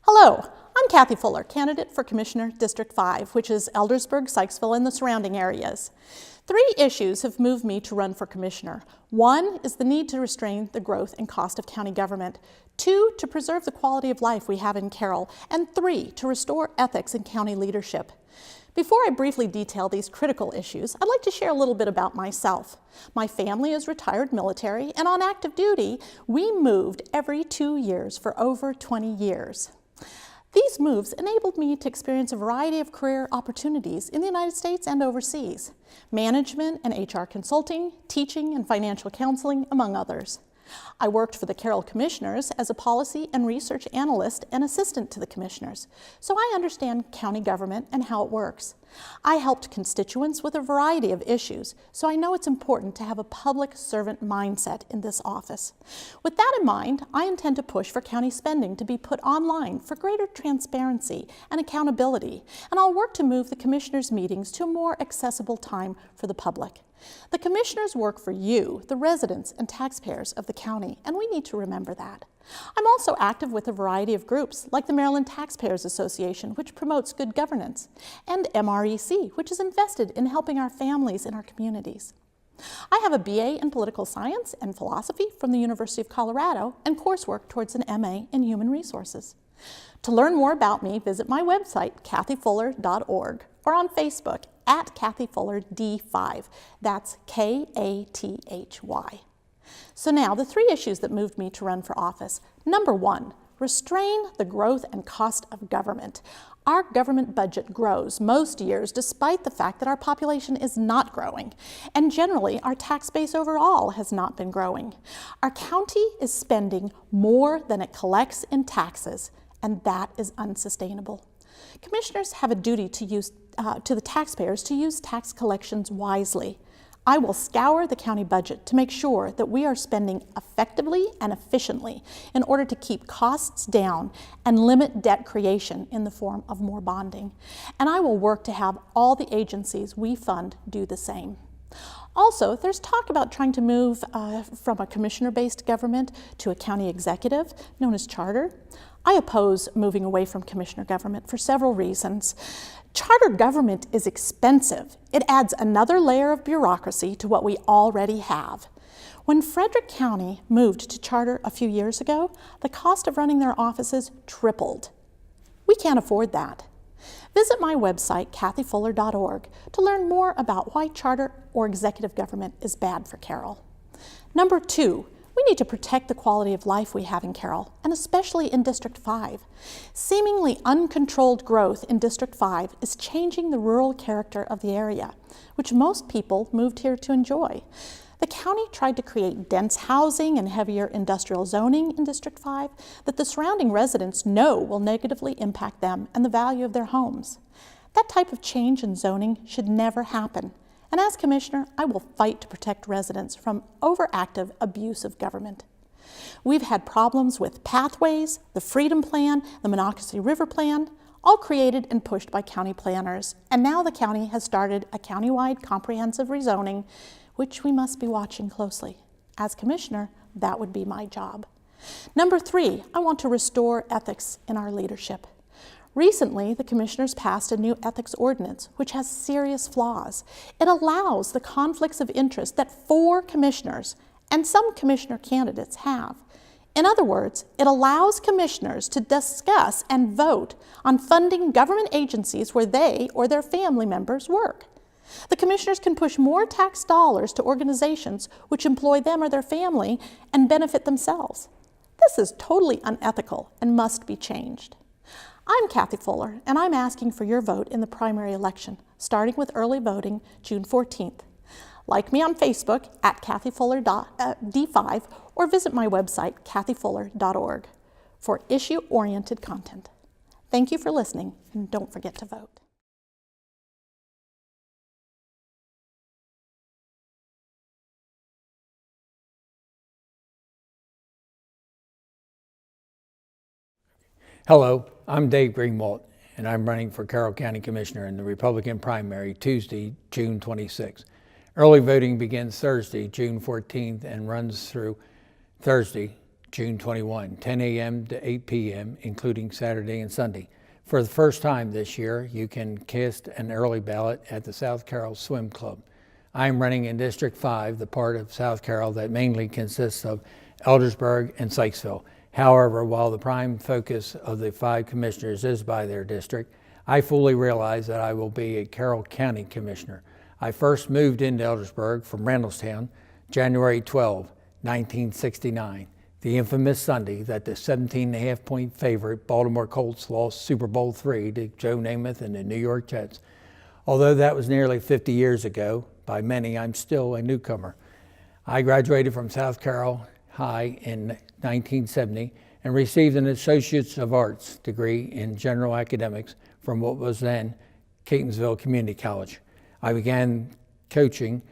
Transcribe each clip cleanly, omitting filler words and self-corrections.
Hello, I'm Kathy Fuller, candidate for Commissioner District 5, which is Eldersburg, Sykesville, and the surrounding areas. 3 issues have moved me to run for commissioner. 1 is the need to restrain the growth and cost of county government. 2, to preserve the quality of life we have in Carroll. And 3, to restore ethics in county leadership. Before I briefly detail these critical issues, I'd like to share a little bit about myself. My family is retired military, and on active duty, we moved every 2 years for over 20 years. These moves enabled me to experience a variety of career opportunities in the United States and overseas: management and HR consulting, teaching and financial counseling, among others. I worked for the Carroll Commissioners as a policy and research analyst and assistant to the commissioners, so I understand county government and how it works. I helped constituents with a variety of issues, so I know it's important to have a public servant mindset in this office. With that in mind, I intend to push for county spending to be put online for greater transparency and accountability, and I'll work to move the commissioners' meetings to a more accessible time for the public. The commissioners work for you, the residents and taxpayers of the county, and we need to remember that. I'm also active with a variety of groups, like the Maryland Taxpayers Association, which promotes good governance, and MREC, which is invested in helping our families in our communities. I have a BA in political science and philosophy from the University of Colorado and coursework towards an MA in human resources. To learn more about me, visit my website, kathyfuller.org, or on Facebook at Kathy Fuller D5. That's K-A-T-H-Y. So now, the 3 issues that moved me to run for office. Number 1, restrain the growth and cost of government. Our government budget grows most years despite the fact that our population is not growing, and generally our tax base overall has not been growing. Our county is spending more than it collects in taxes, and that is unsustainable. Commissioners have a duty to the taxpayers to use tax collections wisely. I will scour the county budget to make sure that we are spending effectively and efficiently in order to keep costs down and limit debt creation in the form of more bonding. And I will work to have all the agencies we fund do the same. Also, there's talk about trying to move from a commissioner-based government to a county executive, known as charter. I oppose moving away from commissioner government for several reasons. Charter government is expensive. It adds another layer of bureaucracy to what we already have. When Frederick County moved to charter a few years ago, the cost of running their offices tripled. We can't afford that. Visit my website, kathyfuller.org, to learn more about why charter or executive government is bad for Carroll. Number 2, we need to protect the quality of life we have in Carroll, and especially in District 5. Seemingly uncontrolled growth in District 5 is changing the rural character of the area, which most people moved here to enjoy. The county tried to create dense housing and heavier industrial zoning in District 5 that the surrounding residents know will negatively impact them and the value of their homes. That type of change in zoning should never happen. And as commissioner, I will fight to protect residents from overactive abuse of government. We've had problems with pathways, the Freedom Plan, the Monocacy River Plan, all created and pushed by county planners. And now the county has started a countywide comprehensive rezoning, which we must be watching closely. As commissioner, that would be my job. Number 3, I want to restore ethics in our leadership. Recently, the commissioners passed a new ethics ordinance, which has serious flaws. It allows the conflicts of interest that 4 commissioners and some commissioner candidates have. In other words, it allows commissioners to discuss and vote on funding government agencies where they or their family members work. The commissioners can push more tax dollars to organizations which employ them or their family and benefit themselves. This is totally unethical and must be changed. I'm Kathy Fuller, and I'm asking for your vote in the primary election, starting with early voting June 14th. Like me on Facebook at kathyfuller.d5 or visit my website, kathyfuller.org, for issue-oriented content. Thank you for listening, and don't forget to vote. Hello, I'm Dave Greenwalt, and I'm running for Carroll County Commissioner in the Republican primary Tuesday, June 26th. Early voting begins Thursday, June 14th, and runs through Thursday, June 21, 10 a.m. to 8 p.m., including Saturday and Sunday. For the first time this year, you can cast an early ballot at the South Carroll Swim Club. I am running in District 5, the part of South Carroll that mainly consists of Eldersburg and Sykesville. However, while the prime focus of the 5 commissioners is by their district, I fully realize that I will be a Carroll County commissioner. I first moved into Eldersburg from Randallstown January 12, 1969, the infamous Sunday that the 17.5-point favorite Baltimore Colts lost Super Bowl III to Joe Namath and the New York Jets. Although that was nearly 50 years ago, by many, I'm still a newcomer. I graduated from South Carroll High in 1970 and received an Associates of Arts degree in General Academics from what was then Catonsville Community College. I began coaching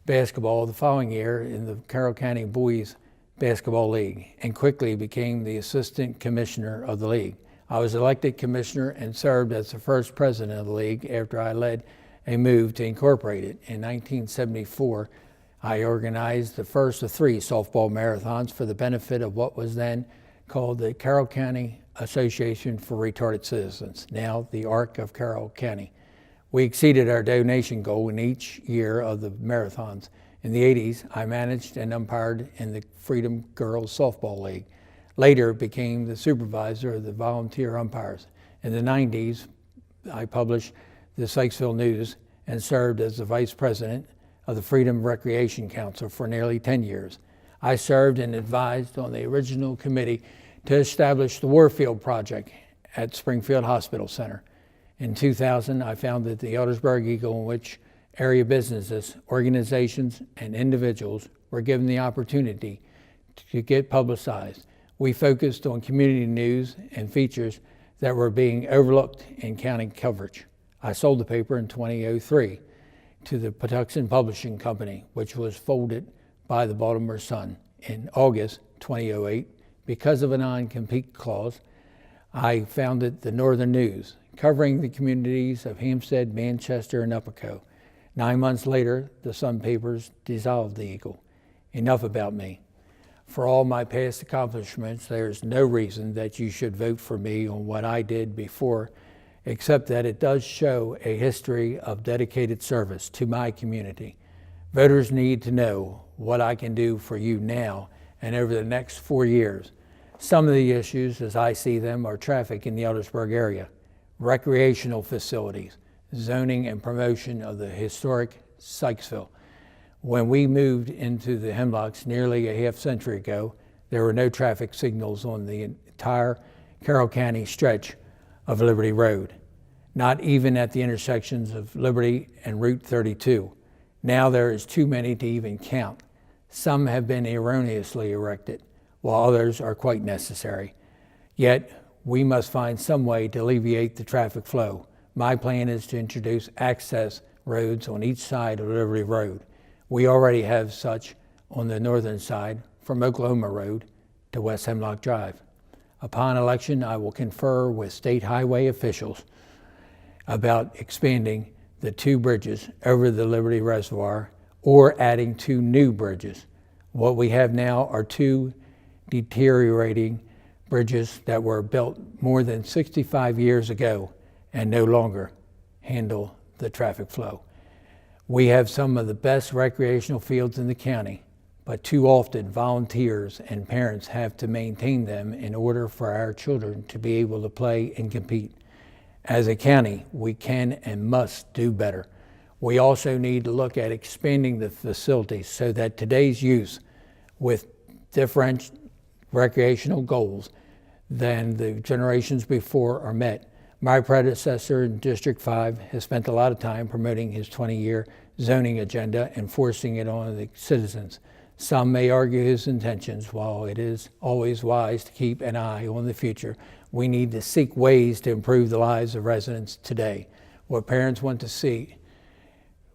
basketball the following year in the Carroll County Boys Basketball League and quickly became the assistant commissioner of the league. I was elected commissioner and served as the first president of the league after I led a move to incorporate it. In 1974, I organized the first of 3 softball marathons for the benefit of what was then called the Carroll County Association for Retarded Citizens, now the ARC of Carroll County. We exceeded our donation goal in each year of the marathons. In the 80s, I managed and umpired in the Freedom Girls Softball League. Later, became the supervisor of the volunteer umpires. In the 90s, I published the Sykesville News and served as the vice president of the Freedom Recreation Council for nearly 10 years. I served and advised on the original committee to establish the Warfield Project at Springfield Hospital Center. In 2000, I founded the Eldersburg Eagle, in which area businesses, organizations, and individuals were given the opportunity to get publicized. We focused on community news and features that were being overlooked in county coverage. I sold the paper in 2003 to the Patuxent Publishing Company, which was folded by the Baltimore Sun. In August 2008, because of a non-compete clause, I founded the Northern News, covering the communities of Hampstead, Manchester, and Upperco. 9 months later, the Sun papers dissolved the Eagle. Enough about me. For all my past accomplishments, there's no reason that you should vote for me on what I did before, except that it does show a history of dedicated service to my community. Voters need to know what I can do for you now and over the next 4 years. Some of the issues, as I see them, are traffic in the Eldersburg area, recreational facilities, zoning and promotion of the historic Sykesville. When we moved into the Hemlocks nearly a half century ago, there were no traffic signals on the entire Carroll County stretch of Liberty Road, not even at the intersections of Liberty and Route 32. Now there is too many to even count. Some have been erroneously erected, while others are quite necessary. Yet, we must find some way to alleviate the traffic flow. My plan is to introduce access roads on each side of Liberty Road. We already have such on the northern side from Oklahoma Road to West Hemlock Drive. Upon election, I will confer with state highway officials about expanding the 2 bridges over the Liberty Reservoir or adding 2 new bridges. What we have now are 2 deteriorating bridges that were built more than 65 years ago and no longer handle the traffic flow. We have some of the best recreational fields in the county, but too often volunteers and parents have to maintain them in order for our children to be able to play and compete. As a county, we can and must do better. We also need to look at expanding the facilities so that today's youth with different recreational goals than the generations before are met. My predecessor in District 5 has spent a lot of time promoting his 20-year zoning agenda and forcing it on the citizens. Some may argue his intentions. While it is always wise to keep an eye on the future, we need to seek ways to improve the lives of residents today. What parents want to see,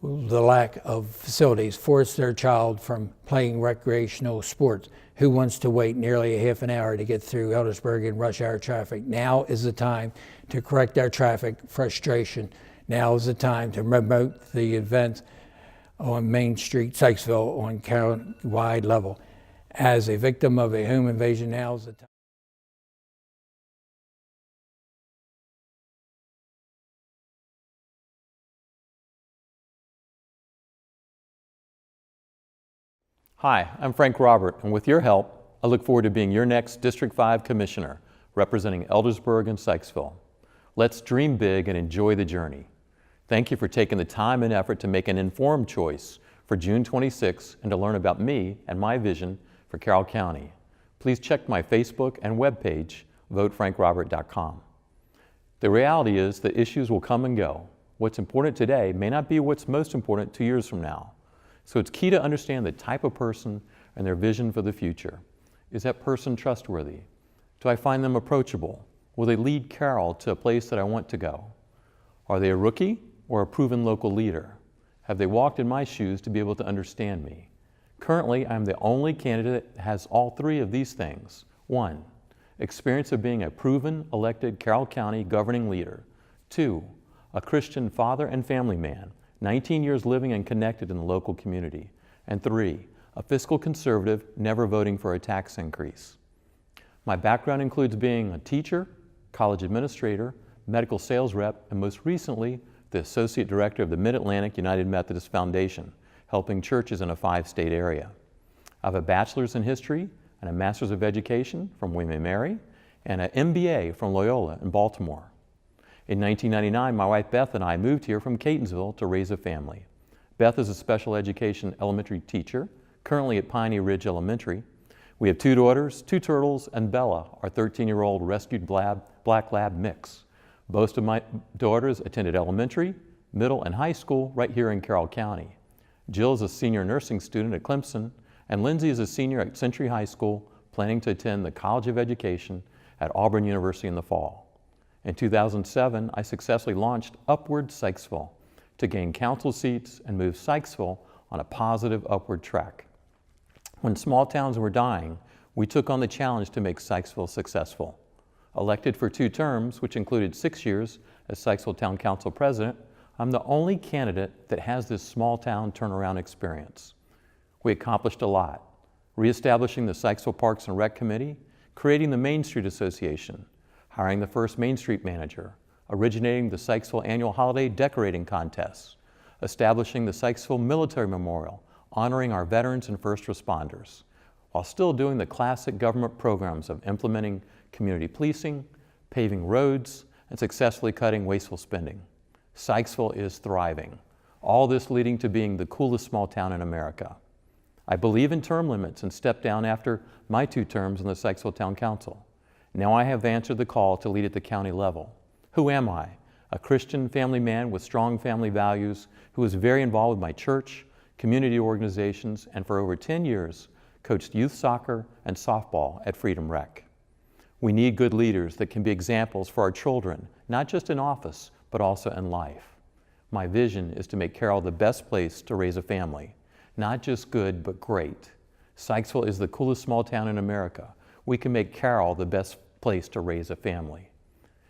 the lack of facilities, force their child from playing recreational sports. Who wants to wait nearly a half an hour to get through Eldersburg in rush hour traffic? Now is the time to correct our traffic frustration. Now is the time to promote the events on Main Street, Sykesville, on county-wide level. As a victim of a home invasion, now is the time. Hi, I'm Frank Robert, and with your help, I look forward to being your next District 5 Commissioner, representing Eldersburg and Sykesville. Let's dream big and enjoy the journey. Thank you for taking the time and effort to make an informed choice for June 26 and to learn about me and my vision for Carroll County. Please check my Facebook and webpage, votefrankrobert.com. The reality is that issues will come and go. What's important today may not be what's most important 2 years from now. So it's key to understand the type of person and their vision for the future. Is that person trustworthy? Do I find them approachable? Will they lead Carroll to a place that I want to go? Are they a rookie or a proven local leader? Have they walked in my shoes to be able to understand me? Currently, I'm the only candidate that has all three of these things. 1, experience of being a proven elected Carroll County governing leader. 2, a Christian father and family man, 19 years living and connected in the local community. And 3, a fiscal conservative, never voting for a tax increase. My background includes being a teacher, college administrator, medical sales rep, and most recently, the Associate Director of the Mid-Atlantic United Methodist Foundation, helping churches in a 5-state area. I have a bachelor's in history and a master's of education from William & Mary and an MBA from Loyola in Baltimore. In 1999, my wife Beth and I moved here from Catonsville to raise a family. Beth is a special education elementary teacher, currently at Piney Ridge Elementary. We have 2 daughters, 2 turtles, and Bella, our 13-year-old rescued black lab mix. Both of my daughters attended elementary, middle, and high school right here in Carroll County. Jill is a senior nursing student at Clemson, and Lindsay is a senior at Century High School, planning to attend the College of Education at Auburn University in the fall. In 2007, I successfully launched Upward Sykesville to gain council seats and move Sykesville on a positive upward track. When small towns were dying, we took on the challenge to make Sykesville successful. Elected for 2 terms, which included 6 years as Sykesville Town Council President, I'm the only candidate that has this small town turnaround experience. We accomplished a lot, reestablishing the Sykesville Parks and Rec Committee, creating the Main Street Association, hiring the first Main Street manager, originating the Sykesville Annual Holiday Decorating Contest, establishing the Sykesville Military Memorial, honoring our veterans and first responders, while still doing the classic government programs of implementing community policing, paving roads, and successfully cutting wasteful spending. Sykesville is thriving, all this leading to being the coolest small town in America. I believe in term limits and stepped down after my 2 terms in the Sykesville Town Council. Now I have answered the call to lead at the county level. Who am I? A Christian family man with strong family values who is very involved with my church, community organizations, and for over 10 years coached youth soccer and softball at Freedom Rec. We need good leaders that can be examples for our children, not just in office, but also in life. My vision is to make Carroll the best place to raise a family. Not just good, but great. Sykesville is the coolest small town in America. We can make Carroll the best place to raise a family.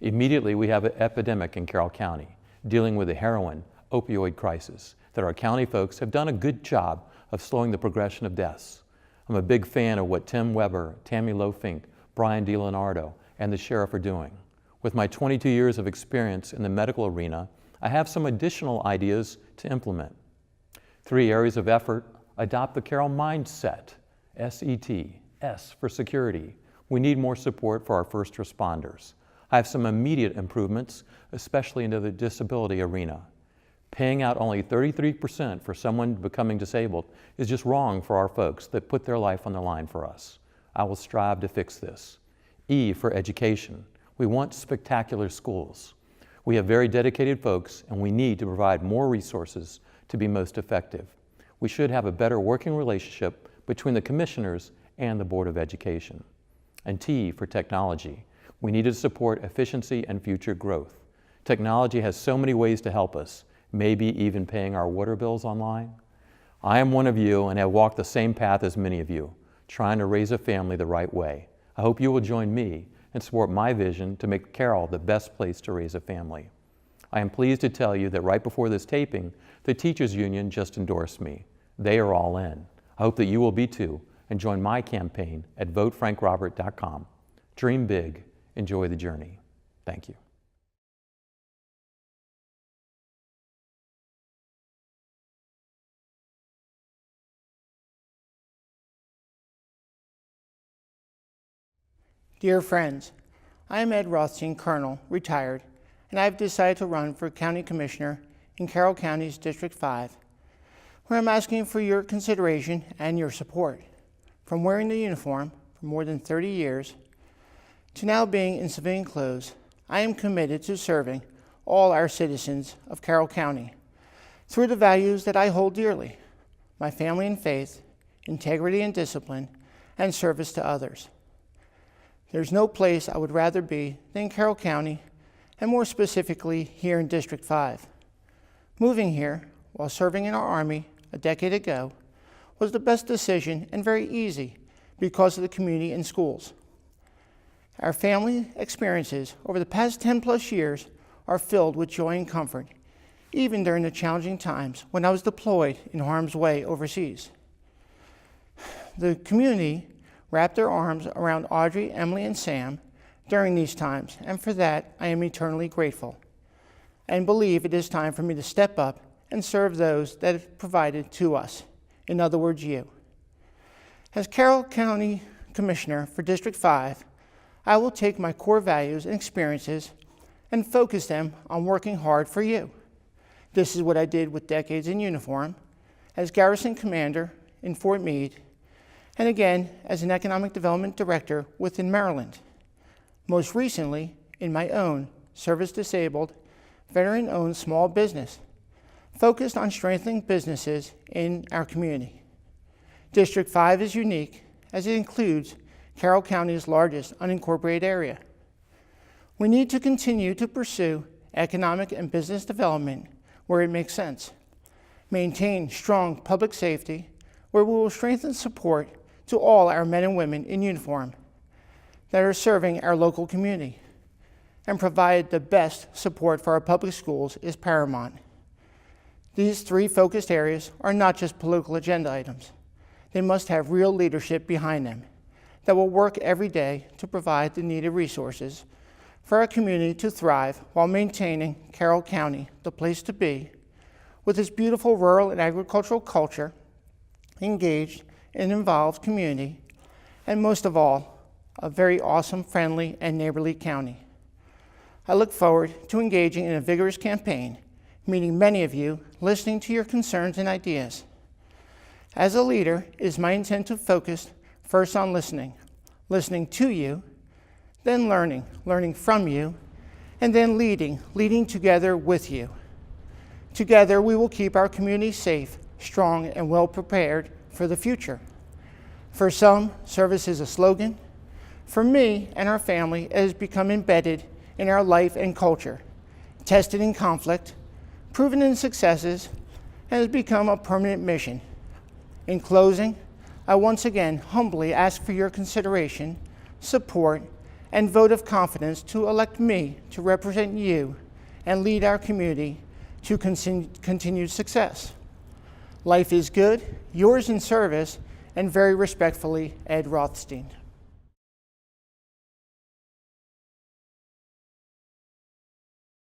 Immediately, we have an epidemic in Carroll County, dealing with the heroin opioid crisis that our county folks have done a good job of slowing the progression of deaths. I'm a big fan of what Tim Weber, Tammy Lofink, Brian DiLeonardo, and the sheriff are doing. With my 22 years of experience in the medical arena, I have some additional ideas to implement. 3 areas of effort: adopt the Carroll mindset, S-E-T, S for security. We need more support for our first responders. I have some immediate improvements, especially into the disability arena. Paying out only 33% for someone becoming disabled is just wrong for our folks that put their life on the line for us. I will strive to fix this. E for education. We want spectacular schools. We have very dedicated folks, and we need to provide more resources to be most effective. We should have a better working relationship between the commissioners and the Board of Education. And T for technology. We need to support efficiency and future growth. Technology has so many ways to help us, maybe even paying our water bills online. I am one of you and have walked the same path as many of you, trying to raise a family the right way. I hope you will join me and support my vision to make Carroll the best place to raise a family. I am pleased to tell you that right before this taping, the Teachers Union just endorsed me. They are all in. I hope that you will be too, and join my campaign at votefrankrobert.com. Dream big, enjoy the journey. Thank you. Dear friends, I am Ed Rothstein, Colonel, retired, and I have decided to run for County Commissioner in Carroll County's District 5, where I'm asking for your consideration and your support. From wearing the uniform for more than 30 years to now being in civilian clothes, I am committed to serving all our citizens of Carroll County through the values that I hold dearly: my family and faith, integrity and discipline, and service to others. There's no place I would rather be than Carroll County, and more specifically here in District 5. Moving here while serving in our Army a decade ago was the best decision and very easy because of the community and schools. Our family experiences over the past 10 plus years are filled with joy and comfort, even during the challenging times when I was deployed in harm's way overseas. The community wrapped their arms around Audrey, Emily, and Sam during these times, and for that I am eternally grateful, and believe it is time for me to step up and serve those that have provided to us, in other words, you. As Carroll County Commissioner for District 5, I will take my core values and experiences and focus them on working hard for you. This is what I did with decades in uniform, as Garrison Commander in Fort Meade, and again as an Economic Development Director within Maryland. Most recently, in my own service-disabled, veteran-owned small business, focused on strengthening businesses in our community. District 5 is unique as it includes Carroll County's largest unincorporated area. We need to continue to pursue economic and business development where it makes sense, maintain strong public safety where we will strengthen support to all our men and women in uniform that are serving our local community, and provide the best support for our public schools is paramount. These three focused areas are not just political agenda items. They must have real leadership behind them that will work every day to provide the needed resources for our community to thrive while maintaining Carroll County the place to be, with its beautiful rural and agricultural culture, engaged and involved community, and most of all, a very awesome, friendly, and neighborly county. I look forward to engaging in a vigorous campaign, meeting many of you, listening to your concerns and ideas. As a leader, it is my intent to focus first on listening to you, then learning from you, and then leading together with you. Together, we will keep our community safe, strong, and well prepared for the future. For some, service is a slogan. For me and our family, it has become embedded in our life and culture, tested in conflict, proven in successes, and has become a permanent mission. In closing, I once again humbly ask for your consideration, support, and vote of confidence to elect me to represent you and lead our community to continued success. Life is good, yours in service, and very respectfully, Ed Rothstein.